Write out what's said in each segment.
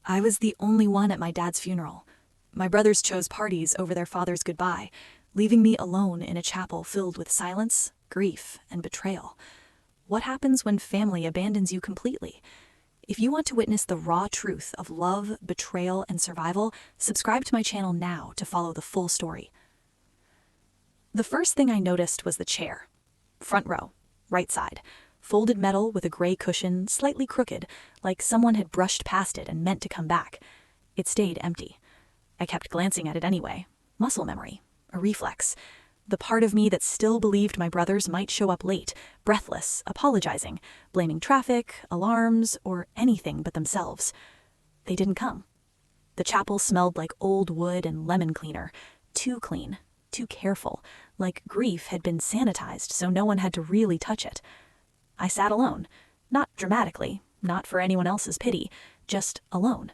I was the only one at my dad's funeral. My brothers chose parties over their father's goodbye, leaving me alone in a chapel filled with silence, grief, and betrayal. What happens when family abandons you completely? If you want to witness the raw truth of love, betrayal, and survival, subscribe to my channel now to follow the full story. The first thing I noticed was the chair. Front row, right side. Folded metal with a gray cushion, slightly crooked, like someone had brushed past it and meant to come back. It stayed empty. I kept glancing at it anyway. Muscle memory. A reflex. The part of me that still believed my brothers might show up late, breathless, apologizing, blaming traffic, alarms, or anything but themselves. They didn't come. The chapel smelled like old wood and lemon cleaner. Too clean, too careful, like grief had been sanitized so no one had to really touch it. I sat alone, not dramatically, not for anyone else's pity, just alone.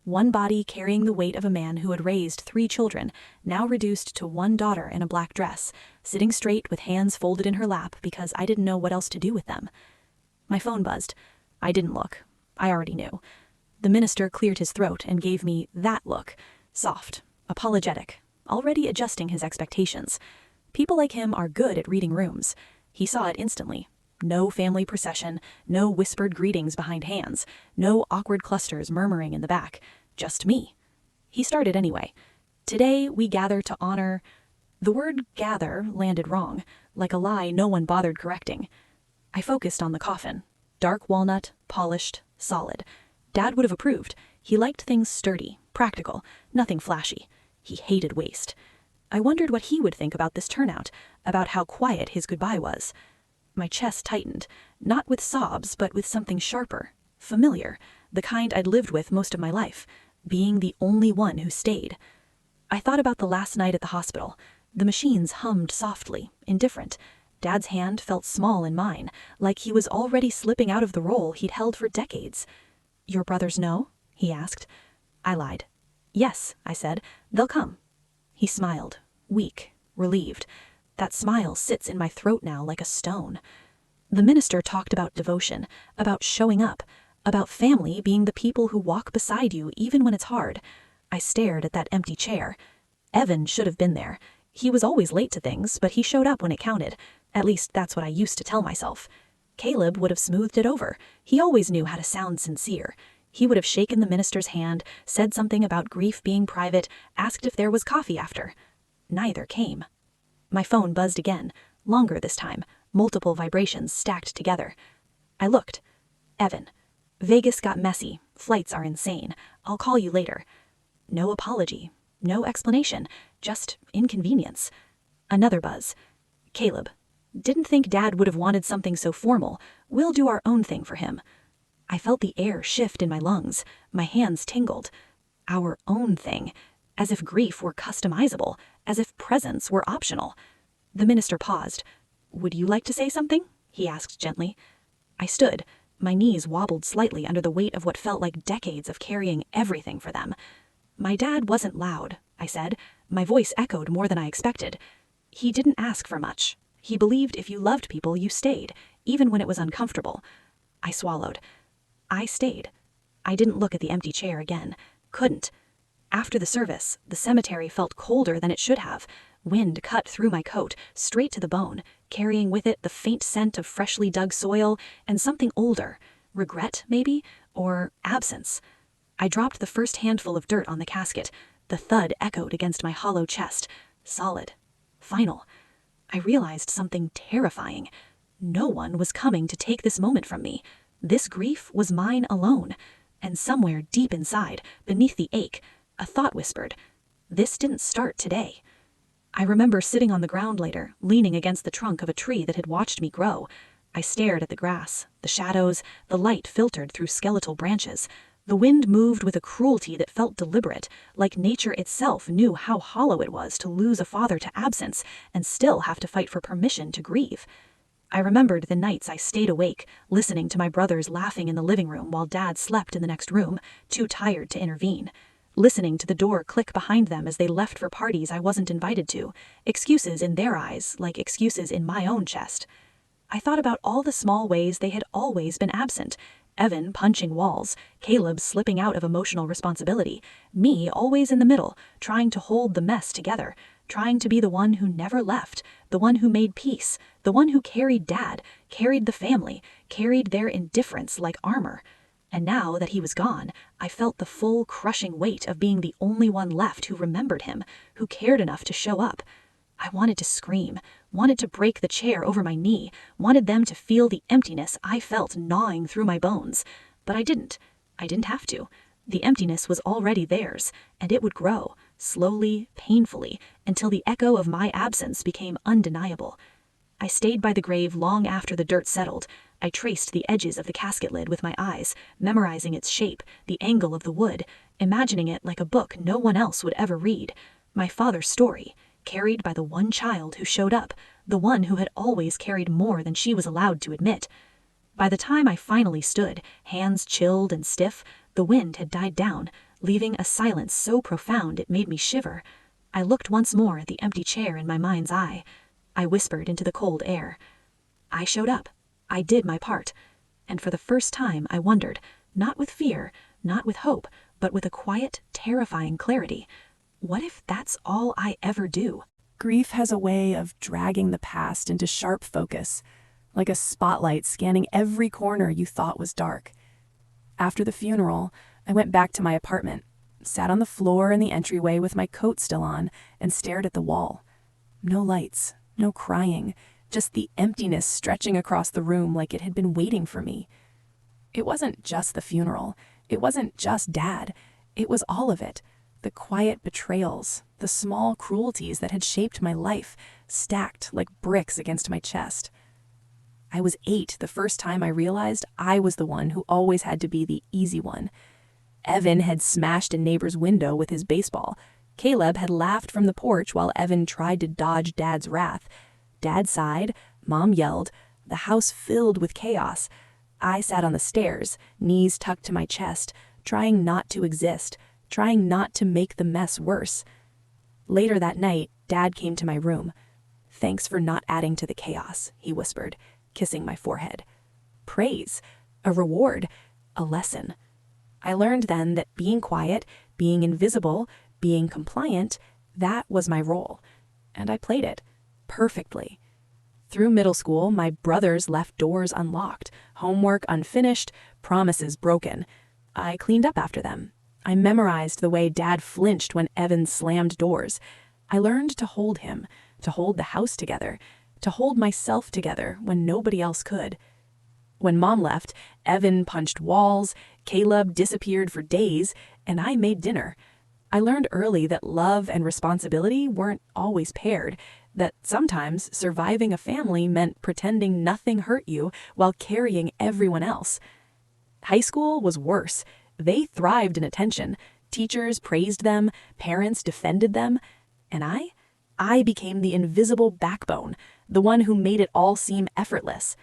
One body carrying the weight of a man who had raised 3 children, now reduced to one daughter in a black dress, sitting straight with hands folded in her lap because I didn't know what else to do with them. My phone buzzed. I didn't look. I already knew. The minister cleared his throat and gave me that look, soft, apologetic, already adjusting his expectations. People like him are good at reading rooms. He saw it instantly. No family procession, no whispered greetings behind hands, no awkward clusters murmuring in the back, just me. He started anyway. Today we gather to honor... The word gather landed wrong, like a lie no one bothered correcting. I focused on the coffin. Dark walnut, polished, solid. Dad would have approved. He liked things sturdy, practical, nothing flashy. He hated waste. I wondered what he would think about this turnout, about how quiet his goodbye was. My chest tightened, not with sobs, but with something sharper, familiar, the kind I'd lived with most of my life, being the only one who stayed. I thought about the last night at the hospital. The machines hummed softly, indifferent. Dad's hand felt small in mine, like he was already slipping out of the role he'd held for decades. "Your brothers know?" he asked. I lied. "Yes," I said. "They'll come." He smiled, weak, relieved. That smile sits in my throat now like a stone. The minister talked about devotion, about showing up, about family being the people who walk beside you even when it's hard. I stared at that empty chair. Evan should have been there. He was always late to things, but he showed up when it counted. At least that's what I used to tell myself. Caleb would have smoothed it over. He always knew how to sound sincere. He would have shaken the minister's hand, said something about grief being private, asked if there was coffee after. Neither came. My phone buzzed again, longer this time, multiple vibrations stacked together. I looked. Evan. "Vegas got messy. Flights are insane. I'll call you later." No apology. No explanation. Just inconvenience. Another buzz. Caleb. "Didn't think Dad would have wanted something so formal. We'll do our own thing for him." I felt the air shift in my lungs. My hands tingled. Our own thing. As if grief were customizable, as if presents were optional. The minister paused. "Would you like to say something?" he asked gently. I stood. My knees wobbled slightly under the weight of what felt like decades of carrying everything for them. "My dad wasn't loud," I said. My voice echoed more than I expected. "He didn't ask for much. He believed if you loved people, you stayed, even when it was uncomfortable." I swallowed. I stayed. I didn't look at the empty chair again. Couldn't. After the service, the cemetery felt colder than it should have. Wind cut through my coat, straight to the bone, carrying with it the faint scent of freshly dug soil and something older. Regret, maybe? Or absence. I dropped the first handful of dirt on the casket. The thud echoed against my hollow chest. Solid. Final. I realized something terrifying. No one was coming to take this moment from me. This grief was mine alone. And somewhere deep inside, beneath the ache, a thought whispered, "This didn't start today." I remember sitting on the ground later, leaning against the trunk of a tree that had watched me grow. I stared at the grass, the shadows, the light filtered through skeletal branches. The wind moved with a cruelty that felt deliberate, like nature itself knew how hollow it was to lose a father to absence and still have to fight for permission to grieve. I remembered the nights I stayed awake, listening to my brothers laughing in the living room while Dad slept in the next room, too tired to intervene. Listening to the door click behind them as they left for parties I wasn't invited to, excuses in their eyes like excuses in my own chest. I thought about all the small ways they had always been absent, Evan punching walls, Caleb slipping out of emotional responsibility, me always in the middle, trying to hold the mess together, trying to be the one who never left, the one who made peace, the one who carried Dad, carried the family, carried their indifference like armor. And now that he was gone, I felt the full crushing weight of being the only one left who remembered him, who cared enough to show up. I wanted to scream, wanted to break the chair over my knee, wanted them to feel the emptiness I felt gnawing through my bones. But I didn't. I didn't have to. The emptiness was already theirs, and it would grow, slowly, painfully, until the echo of my absence became undeniable. I stayed by the grave long after the dirt settled. I traced the edges of the casket lid with my eyes, memorizing its shape, the angle of the wood, imagining it like a book no one else would ever read. My father's story, carried by the one child who showed up, the one who had always carried more than she was allowed to admit. By the time I finally stood, hands chilled and stiff, the wind had died down, leaving a silence so profound it made me shiver. I looked once more at the empty chair in my mind's eye. I whispered into the cold air. I showed up. I did my part. And for the first time I wondered, not with fear, not with hope, but with a quiet, terrifying clarity. What if that's all I ever do? Grief has a way of dragging the past into sharp focus, like a spotlight scanning every corner you thought was dark. After the funeral, I went back to my apartment, sat on the floor in the entryway with my coat still on, and stared at the wall. No lights, no crying, just the emptiness stretching across the room like it had been waiting for me. It wasn't just the funeral. It wasn't just Dad. It was all of it. The quiet betrayals, the small cruelties that had shaped my life, stacked like bricks against my chest. I was 8 the first time I realized I was the one who always had to be the easy one. Evan had smashed a neighbor's window with his baseball. Caleb had laughed from the porch while Evan tried to dodge Dad's wrath. Dad sighed, Mom yelled, the house filled with chaos. I sat on the stairs, knees tucked to my chest, trying not to exist, trying not to make the mess worse. Later that night, Dad came to my room. "Thanks for not adding to the chaos," he whispered, kissing my forehead. Praise, a reward, a lesson. I learned then that being quiet, being invisible, being compliant, that was my role. And I played it perfectly. Through middle school, my brothers left doors unlocked, homework unfinished, promises broken. I cleaned up after them. I memorized the way Dad flinched when Evan slammed doors. I learned to hold him, to hold the house together, to hold myself together when nobody else could. When Mom left, Evan punched walls, Caleb disappeared for days, and I made dinner. I learned early that love and responsibility weren't always paired, that sometimes surviving a family meant pretending nothing hurt you while carrying everyone else. High school was worse. They thrived in attention. Teachers praised them, parents defended them, and I became the invisible backbone, the one who made it all seem effortless.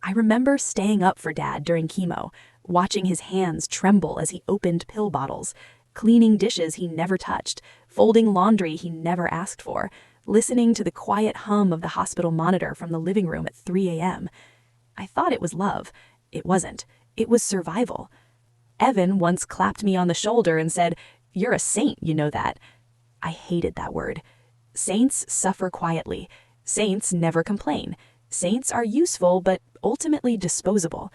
I remember staying up for Dad during chemo, watching his hands tremble as he opened pill bottles, cleaning dishes he never touched, folding laundry he never asked for, listening to the quiet hum of the hospital monitor from the living room at 3 a.m. I thought it was love. It wasn't. It was survival. Evan once clapped me on the shoulder and said, "You're a saint, you know that." I hated that word. Saints suffer quietly. Saints never complain. Saints are useful, but ultimately disposable.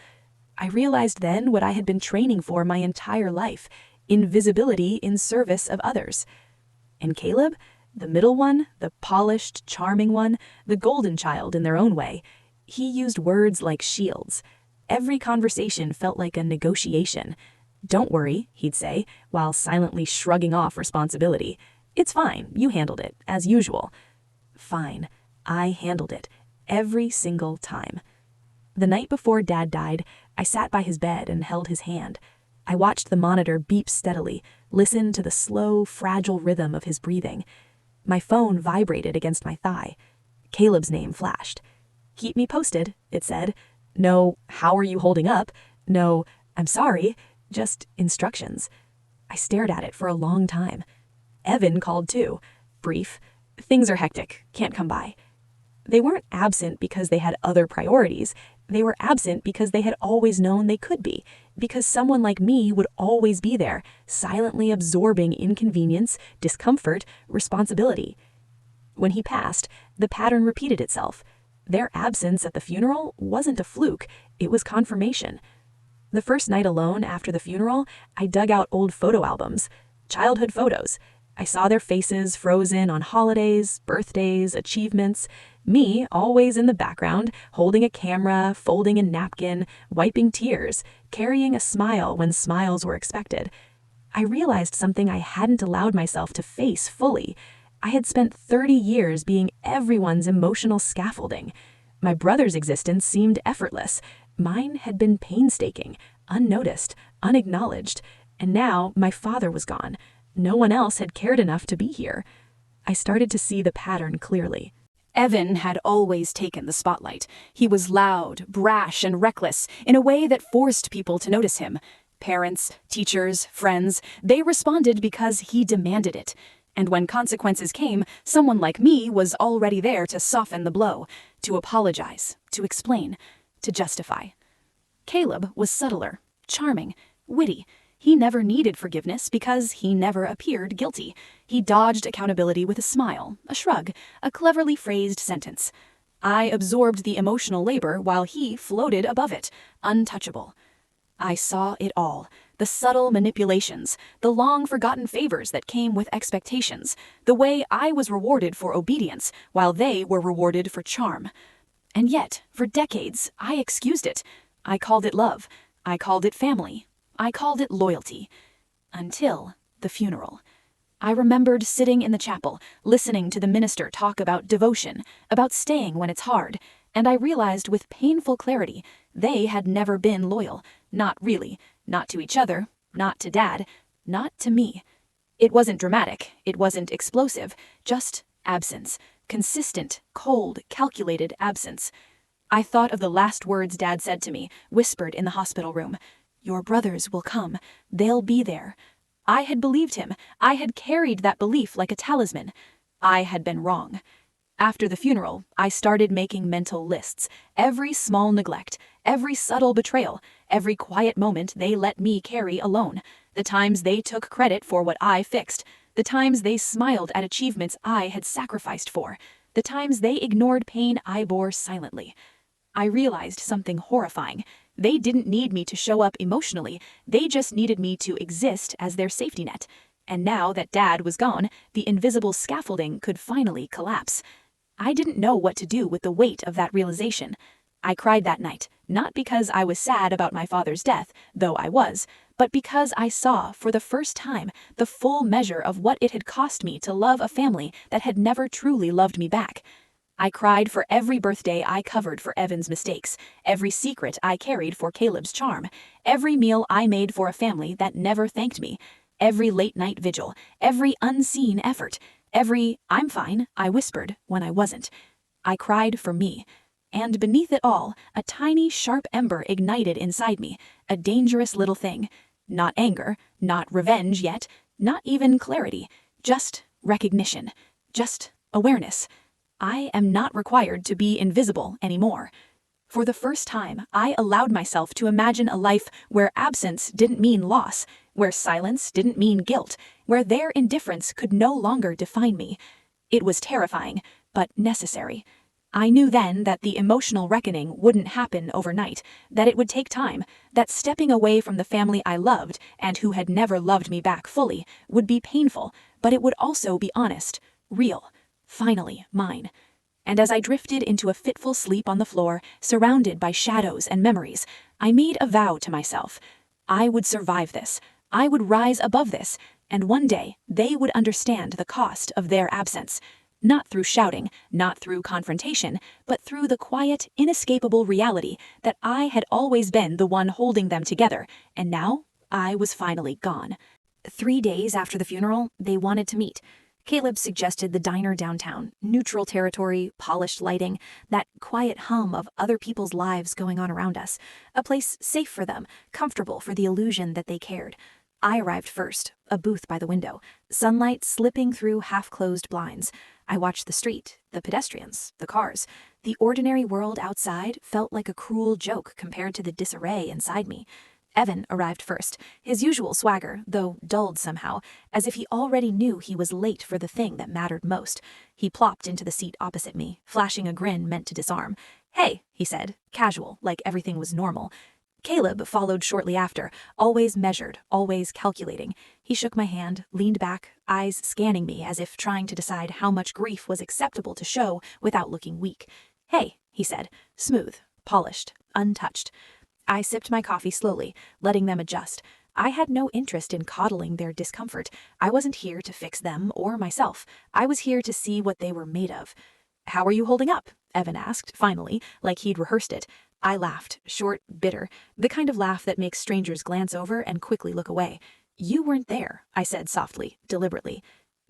I realized then what I had been training for my entire life, invisibility in service of others. And Caleb, the middle one, the polished, charming one, the golden child in their own way, he used words like shields. Every conversation felt like a negotiation. "Don't worry," he'd say, while silently shrugging off responsibility. "It's fine, you handled it, as usual." Fine, I handled it, every single time. The night before Dad died, I sat by his bed and held his hand. I watched the monitor beep steadily, listened to the slow, fragile rhythm of his breathing. My phone vibrated against my thigh. Caleb's name flashed. "Keep me posted," it said. No, "How are you holding up?" No, "I'm sorry," just instructions. I stared at it for a long time. Evan called too. Brief. "Things are hectic. Can't come by." They weren't absent because they had other priorities. They were absent because they had always known they could be, because someone like me would always be there, silently absorbing inconvenience, discomfort, responsibility. When he passed, the pattern repeated itself. Their absence at the funeral wasn't a fluke, it was confirmation. The first night alone after the funeral, I dug out old photo albums, childhood photos. I saw their faces frozen on holidays, birthdays, achievements. Me, always in the background, holding a camera, folding a napkin, wiping tears, carrying a smile when smiles were expected. I realized something I hadn't allowed myself to face fully. I had spent 30 years being everyone's emotional scaffolding. My brother's existence seemed effortless. Mine had been painstaking, unnoticed, unacknowledged. And now my father was gone. No one else had cared enough to be here. I started to see the pattern clearly. Evan had always taken the spotlight. He was loud, brash, and reckless in a way that forced people to notice him. Parents, teachers, friends, they responded because he demanded it. And when consequences came, someone like me was already there to soften the blow, to apologize, to explain, to justify. Caleb was subtler, charming, witty. He never needed forgiveness because he never appeared guilty. He dodged accountability with a smile, a shrug, a cleverly phrased sentence. I absorbed the emotional labor while he floated above it, untouchable. I saw it all. The subtle manipulations, the long-forgotten favors that came with expectations, the way I was rewarded for obedience while they were rewarded for charm. And yet, for decades, I excused it. I called it love. I called it family. I called it loyalty. Until the funeral. I remembered sitting in the chapel, listening to the minister talk about devotion, about staying when it's hard, and I realized with painful clarity they had never been loyal. Not really. Not to each other. Not to Dad. Not to me. It wasn't dramatic. It wasn't explosive. Just absence. Consistent, cold, calculated absence. I thought of the last words Dad said to me, whispered in the hospital room. Your brothers will come. They'll be there. I had believed him. I had carried that belief like a talisman. I had been wrong. After the funeral, I started making mental lists. Every small neglect, every subtle betrayal, every quiet moment they let me carry alone. The times they took credit for what I fixed. The times they smiled at achievements I had sacrificed for. The times they ignored pain I bore silently. I realized something horrifying. They didn't need me to show up emotionally. They just needed me to exist as their safety net. And now that Dad was gone, the invisible scaffolding could finally collapse. I didn't know what to do with the weight of that realization. I cried that night, not because I was sad about my father's death, though I was, but because I saw, for the first time, the full measure of what it had cost me to love a family that had never truly loved me back. I cried for every birthday I covered for Evan's mistakes, every secret I carried for Caleb's charm, every meal I made for a family that never thanked me, every late-night vigil, every unseen effort, every "I'm fine" I whispered when I wasn't. I cried for me. And beneath it all, a tiny, sharp ember ignited inside me, a dangerous little thing. Not anger, not revenge yet, not even clarity, just recognition, just awareness. I am not required to be invisible anymore. For the first time, I allowed myself to imagine a life where absence didn't mean loss, where silence didn't mean guilt, where their indifference could no longer define me. It was terrifying, but necessary. I knew then that the emotional reckoning wouldn't happen overnight, that it would take time, that stepping away from the family I loved, and who had never loved me back fully, would be painful, but it would also be honest, real. Finally, mine. And as I drifted into a fitful sleep on the floor, surrounded by shadows and memories, I made a vow to myself. I would survive this. I would rise above this, and one day they would understand the cost of their absence. Not through shouting, not through confrontation, but through the quiet, inescapable reality that I had always been the one holding them together, and now I was finally gone. 3 days after the funeral, they wanted to meet. Caleb suggested the diner downtown, neutral territory, polished lighting, that quiet hum of other people's lives going on around us, a place safe for them, comfortable for the illusion that they cared. I arrived first, a booth by the window, sunlight slipping through half-closed blinds. I watched the street, the pedestrians, the cars. The ordinary world outside felt like a cruel joke compared to the disarray inside me. Evan arrived first, his usual swagger, though dulled somehow, as if he already knew he was late for the thing that mattered most. He plopped into the seat opposite me, flashing a grin meant to disarm. "Hey," he said, casual, like everything was normal. Caleb followed shortly after, always measured, always calculating. He shook my hand, leaned back, eyes scanning me as if trying to decide how much grief was acceptable to show without looking weak. "Hey," he said, smooth, polished, untouched. I sipped my coffee slowly, letting them adjust. I had no interest in coddling their discomfort. I wasn't here to fix them or myself. I was here to see what they were made of. "How are you holding up?" Evan asked, finally, like he'd rehearsed it. I laughed, short, bitter, the kind of laugh that makes strangers glance over and quickly look away. "You weren't there," I said softly, deliberately.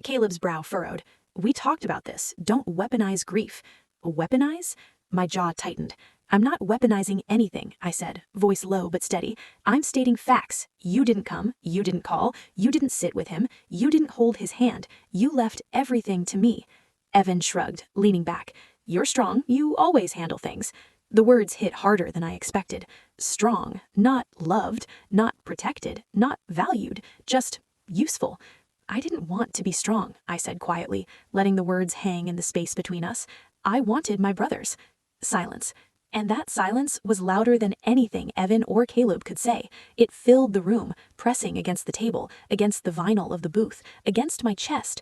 Caleb's brow furrowed. "We talked about this. Don't weaponize grief." "Weaponize?" My jaw tightened. "I'm not weaponizing anything," I said, voice low but steady. "I'm stating facts. You didn't come. You didn't call. You didn't sit with him. You didn't hold his hand. You left everything to me." Evan shrugged, leaning back. "You're strong. You always handle things." The words hit harder than I expected. Strong, not loved, not protected, not valued, just useful. "I didn't want to be strong," I said quietly, letting the words hang in the space between us. "I wanted my brothers." Silence. And that silence was louder than anything Evan or Caleb could say. It filled the room, pressing against the table, against the vinyl of the booth, against my chest.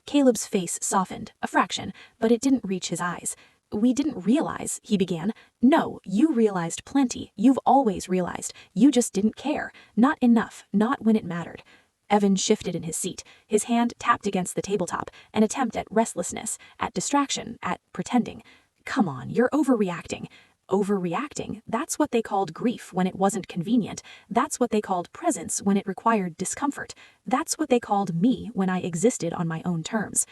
Caleb's face softened, a fraction, but it didn't reach his eyes. "We didn't realize," he began. "No, you realized plenty. You've always realized. You just didn't care. Not enough, not when it mattered." Evan shifted in his seat. His hand tapped against the tabletop, an attempt at restlessness, at distraction, at pretending. "Come on, you're overreacting." Overreacting, that's what they called grief when it wasn't convenient. That's what they called presence when it required discomfort. That's what they called me when I existed on my own terms.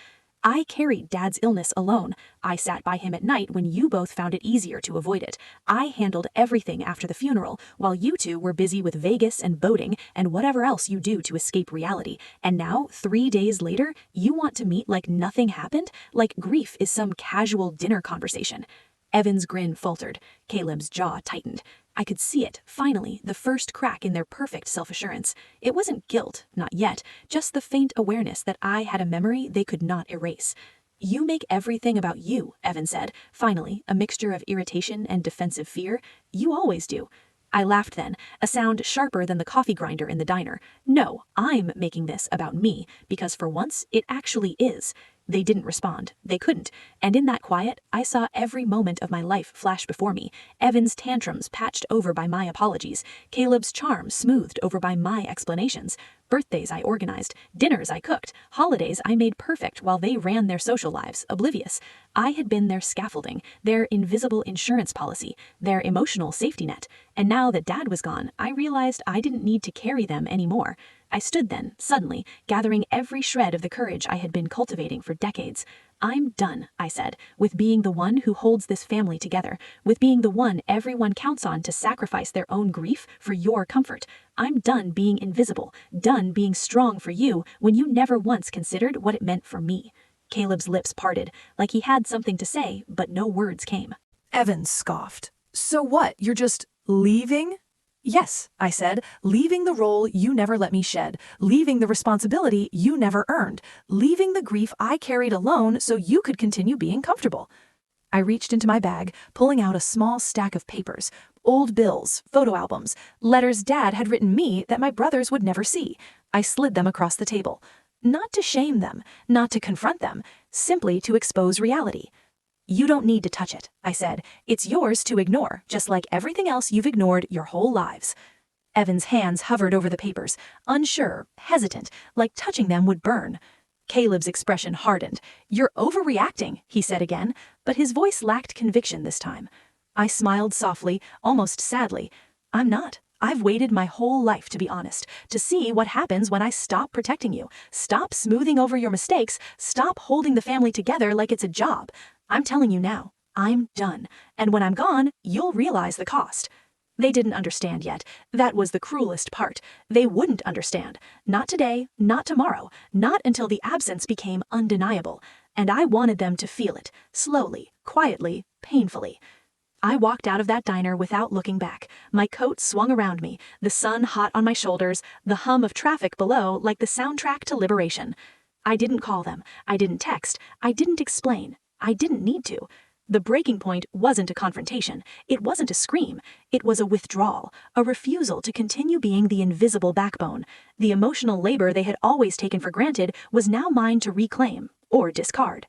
I carried Dad's illness alone. I sat by him at night when you both found it easier to avoid it. I handled everything after the funeral, while you two were busy with Vegas and boating and whatever else you do to escape reality. And now, 3 days later, you want to meet like nothing happened? Like grief is some casual dinner conversation. Evan's grin faltered. Caleb's jaw tightened. I could see it, finally, the first crack in their perfect self-assurance. It wasn't guilt, not yet, just the faint awareness that I had a memory they could not erase. "You make everything about you," Evan said, finally, a mixture of irritation and defensive fear. "You always do." I laughed then, a sound sharper than the coffee grinder in the diner. "No, I'm making this about me, because for once, it actually is." They didn't respond. They couldn't. And in that quiet, I saw every moment of my life flash before me. Evan's tantrums patched over by my apologies. Caleb's charm smoothed over by my explanations. Birthdays I organized. Dinners I cooked. Holidays I made perfect while they ran their social lives, oblivious. I had been their scaffolding, their invisible insurance policy, their emotional safety net. And now that Dad was gone, I realized I didn't need to carry them anymore. I stood then, suddenly, gathering every shred of the courage I had been cultivating for decades. "I'm done," I said, "with being the one who holds this family together, with being the one everyone counts on to sacrifice their own grief for your comfort. I'm done being invisible, done being strong for you when you never once considered what it meant for me." Caleb's lips parted, like he had something to say, but no words came. Evan scoffed. "So what, you're just leaving?" "Yes," I said, "leaving the role you never let me shed, leaving the responsibility you never earned, leaving the grief I carried alone so you could continue being comfortable." I reached into my bag, pulling out a small stack of papers, old bills, photo albums, letters Dad had written me that my brothers would never see. I slid them across the table. Not to shame them, not to confront them, simply to expose reality. "You don't need to touch it," I said. "It's yours to ignore, just like everything else you've ignored your whole lives." Evan's hands hovered over the papers, unsure, hesitant, like touching them would burn. Caleb's expression hardened. "You're overreacting," he said again, but his voice lacked conviction this time. I smiled softly, almost sadly. "I'm not. I've waited my whole life, to be honest, to see what happens when I stop protecting you, stop smoothing over your mistakes, stop holding the family together like it's a job. I'm telling you now, I'm done, and when I'm gone, you'll realize the cost." They didn't understand yet. That was the cruelest part. They wouldn't understand. Not today, not tomorrow, not until the absence became undeniable. And I wanted them to feel it, slowly, quietly, painfully. I walked out of that diner without looking back. My coat swung around me, the sun hot on my shoulders, the hum of traffic below like the soundtrack to liberation. I didn't call them. I didn't text. I didn't explain. I didn't need to. The breaking point wasn't a confrontation. It wasn't a scream. It was a withdrawal, a refusal to continue being the invisible backbone. The emotional labor they had always taken for granted was now mine to reclaim or discard.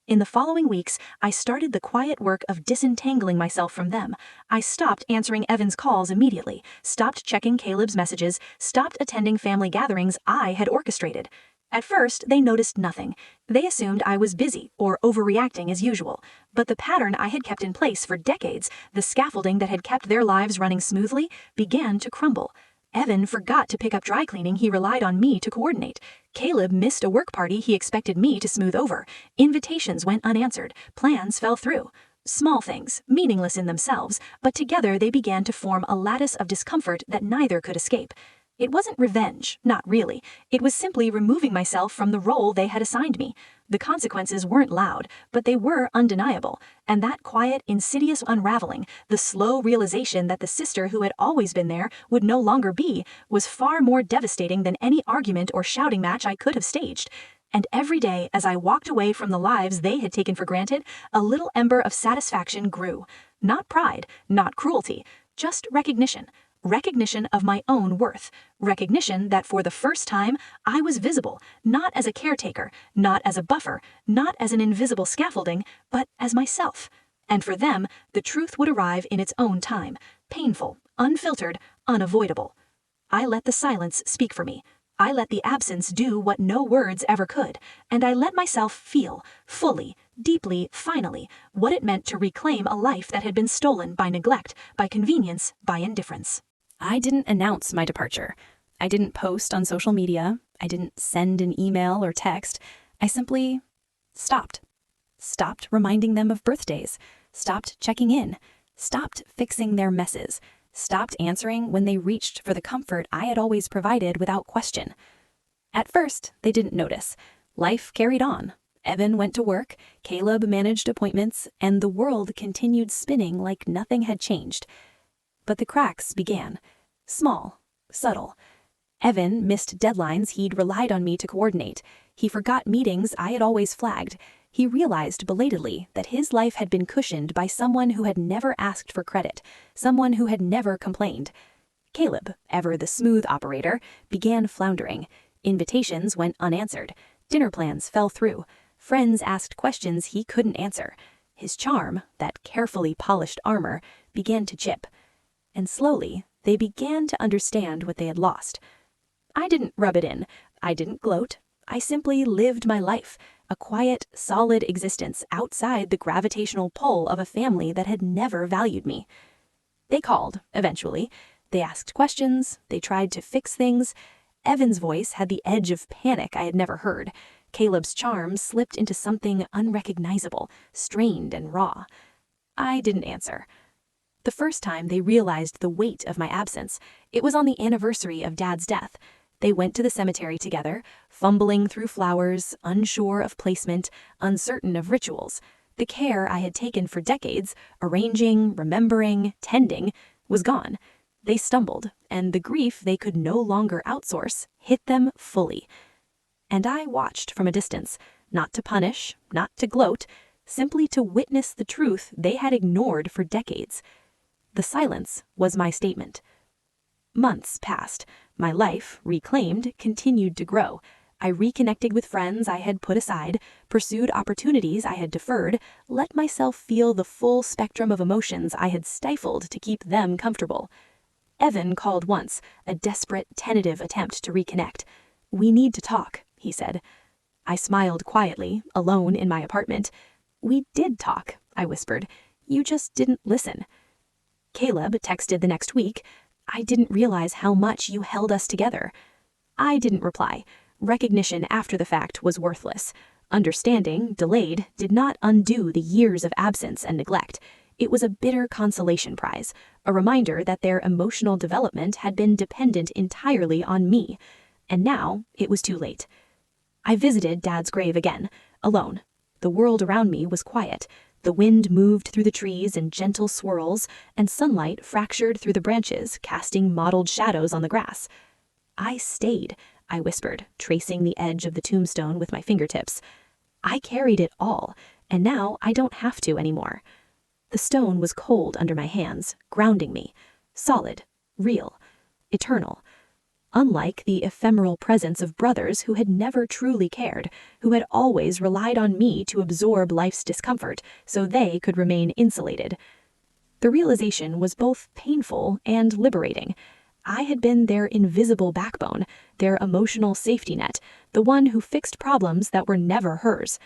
In the following weeks, I started the quiet work of disentangling myself from them. I stopped answering Evan's calls immediately, stopped checking Caleb's messages, stopped attending family gatherings I had orchestrated. At first, they noticed nothing. They assumed I was busy or overreacting as usual. But the pattern I had kept in place for decades, the scaffolding that had kept their lives running smoothly, began to crumble. Evan forgot to pick up dry cleaning he relied on me to coordinate. Caleb missed a work party he expected me to smooth over. Invitations went unanswered. Plans fell through. Small things, meaningless in themselves, but together they began to form a lattice of discomfort that neither could escape. It wasn't revenge, not really. It was simply removing myself from the role they had assigned me. The consequences weren't loud, but they were undeniable. And that quiet, insidious unraveling, the slow realization that the sister who had always been there would no longer be, was far more devastating than any argument or shouting match I could have staged. And every day, as I walked away from the lives they had taken for granted, a little ember of satisfaction grew. Not pride, not cruelty, just recognition. Recognition of my own worth. Recognition that for the first time, I was visible, not as a caretaker, not as a buffer, not as an invisible scaffolding, but as myself. And for them, the truth would arrive in its own time, painful, unfiltered, unavoidable. I let the silence speak for me. I let the absence do what no words ever could, and I let myself feel, fully, deeply, finally, what it meant to reclaim a life that had been stolen by neglect, by convenience, by indifference. I didn't announce my departure. I didn't post on social media. I didn't send an email or text. I simply stopped. Stopped reminding them of birthdays. Stopped checking in. Stopped fixing their messes. Stopped answering when they reached for the comfort I had always provided without question. At first, they didn't notice. Life carried on. Evan went to work, Caleb managed appointments, and the world continued spinning like nothing had changed. But the cracks began. Small, subtle. Evan missed deadlines he'd relied on me to coordinate. He forgot meetings I had always flagged. He realized belatedly that his life had been cushioned by someone who had never asked for credit, someone who had never complained. Caleb, ever the smooth operator, began floundering. Invitations went unanswered. Dinner plans fell through. Friends asked questions he couldn't answer. His charm, that carefully polished armor, began to chip. And slowly, they began to understand what they had lost. I didn't rub it in. I didn't gloat. I simply lived my life, a quiet, solid existence outside the gravitational pull of a family that had never valued me. They called, eventually. They asked questions. They tried to fix things. Evan's voice had the edge of panic I had never heard. Caleb's charm slipped into something unrecognizable, strained and raw. I didn't answer. The first time they realized the weight of my absence, it was on the anniversary of Dad's death. They went to the cemetery together, fumbling through flowers, unsure of placement, uncertain of rituals. The care I had taken for decades, arranging, remembering, tending, was gone. They stumbled, and the grief they could no longer outsource hit them fully. And I watched from a distance, not to punish, not to gloat, simply to witness the truth they had ignored for decades. The silence was my statement. Months passed. My life, reclaimed, continued to grow. I reconnected with friends I had put aside, pursued opportunities I had deferred, let myself feel the full spectrum of emotions I had stifled to keep them comfortable. Evan called once, a desperate, tentative attempt to reconnect. "We need to talk," he said. I smiled quietly, alone in my apartment. "We did talk," I whispered. "You just didn't listen." Caleb texted the next week, "I didn't realize how much you held us together." I didn't reply. Recognition after the fact was worthless. Understanding, delayed, did not undo the years of absence and neglect. It was a bitter consolation prize, a reminder that their emotional development had been dependent entirely on me. And now it was too late. I visited Dad's grave again, alone. The world around me was quiet. The wind moved through the trees in gentle swirls, and sunlight fractured through the branches, casting mottled shadows on the grass. "I stayed," I whispered, tracing the edge of the tombstone with my fingertips. "I carried it all, and now I don't have to anymore." The stone was cold under my hands, grounding me. Solid, real, eternal. Unlike the ephemeral presence of brothers who had never truly cared, who had always relied on me to absorb life's discomfort so they could remain insulated. The realization was both painful and liberating. I had been their invisible backbone, their emotional safety net, the one who fixed problems that were never hers.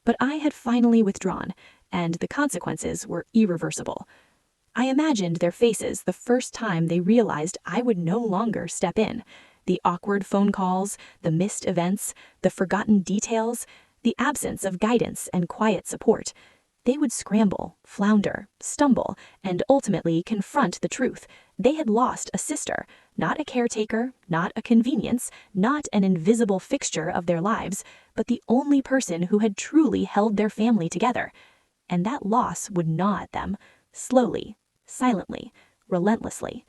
But I had finally withdrawn, and the consequences were irreversible. I imagined their faces the first time they realized I would no longer step in. The awkward phone calls, the missed events, the forgotten details, the absence of guidance and quiet support. They would scramble, flounder, stumble, and ultimately confront the truth. They had lost a sister, not a caretaker, not a convenience, not an invisible fixture of their lives, but the only person who had truly held their family together. And that loss would gnaw at them, slowly, silently, relentlessly.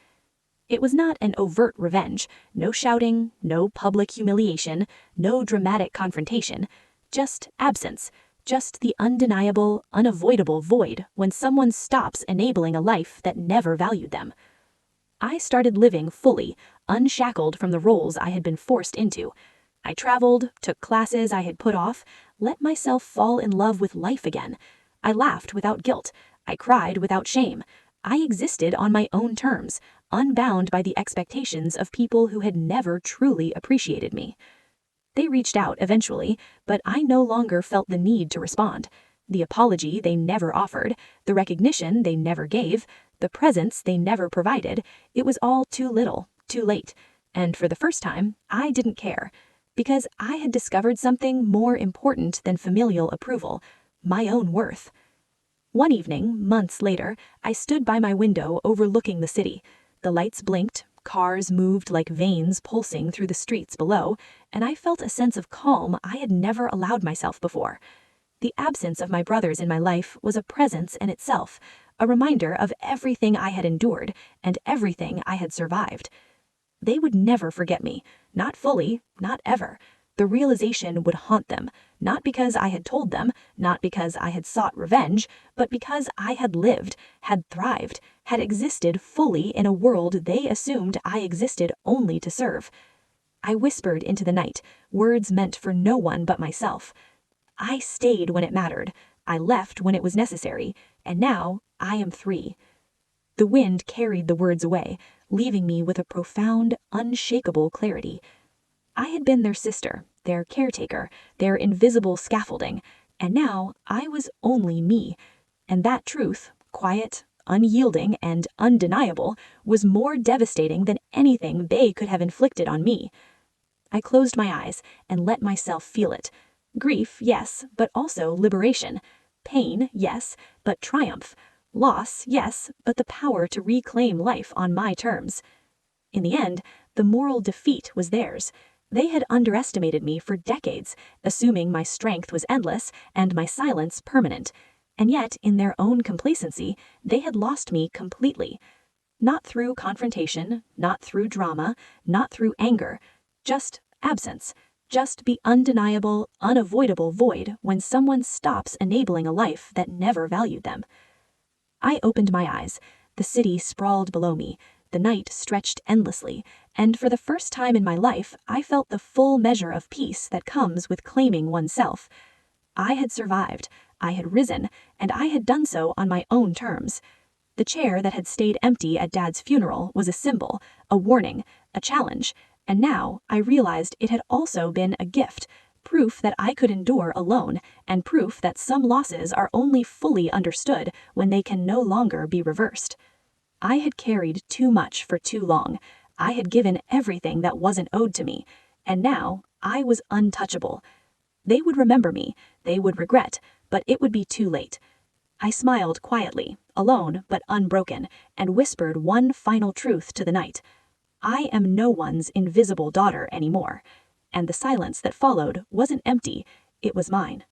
It was not an overt revenge, no shouting, no public humiliation, no dramatic confrontation, just absence, just the undeniable, unavoidable void when someone stops enabling a life that never valued them. I started living fully, unshackled from the roles I had been forced into. I traveled, took classes I had put off, let myself fall in love with life again. I laughed without guilt. I cried without shame. I existed on my own terms, unbound by the expectations of people who had never truly appreciated me. They reached out eventually, but I no longer felt the need to respond. The apology they never offered, the recognition they never gave, the presence they never provided, it was all too little, too late. And for the first time, I didn't care. Because I had discovered something more important than familial approval, my own worth. One evening, months later, I stood by my window overlooking the city. The lights blinked, cars moved like veins pulsing through the streets below, and I felt a sense of calm I had never allowed myself before. The absence of my brothers in my life was a presence in itself, a reminder of everything I had endured and everything I had survived. They would never forget me, not fully, not ever. The realization would haunt them, not because I had told them, not because I had sought revenge, but because I had lived, had thrived, had existed fully in a world they assumed I existed only to serve. I whispered into the night, words meant for no one but myself. I stayed when it mattered, I left when it was necessary, and now I am free. The wind carried the words away, leaving me with a profound, unshakable clarity. I had been their sister, their caretaker, their invisible scaffolding, and now I was only me. And that truth, quiet, unyielding, and undeniable, was more devastating than anything they could have inflicted on me. I closed my eyes and let myself feel it. Grief, yes, but also liberation. Pain, yes, but triumph. Loss, yes, but the power to reclaim life on my terms. In the end, the moral defeat was theirs. They had underestimated me for decades, assuming my strength was endless and my silence permanent. And yet, in their own complacency, they had lost me completely. Not through confrontation, not through drama, not through anger, just absence. Just the undeniable, unavoidable void when someone stops enabling a life that never valued them. I opened my eyes. The city sprawled below me. The night stretched endlessly, and for the first time in my life, I felt the full measure of peace that comes with claiming oneself. I had survived, I had risen, and I had done so on my own terms. The chair that had stayed empty at Dad's funeral was a symbol, a warning, a challenge, and now I realized it had also been a gift, proof that I could endure alone, and proof that some losses are only fully understood when they can no longer be reversed. I had carried too much for too long. I had given everything that wasn't owed to me, and now I was untouchable. They would remember me, they would regret, but it would be too late. I smiled quietly, alone but unbroken, and whispered one final truth to the night. I am no one's invisible daughter anymore. And the silence that followed wasn't empty, it was mine.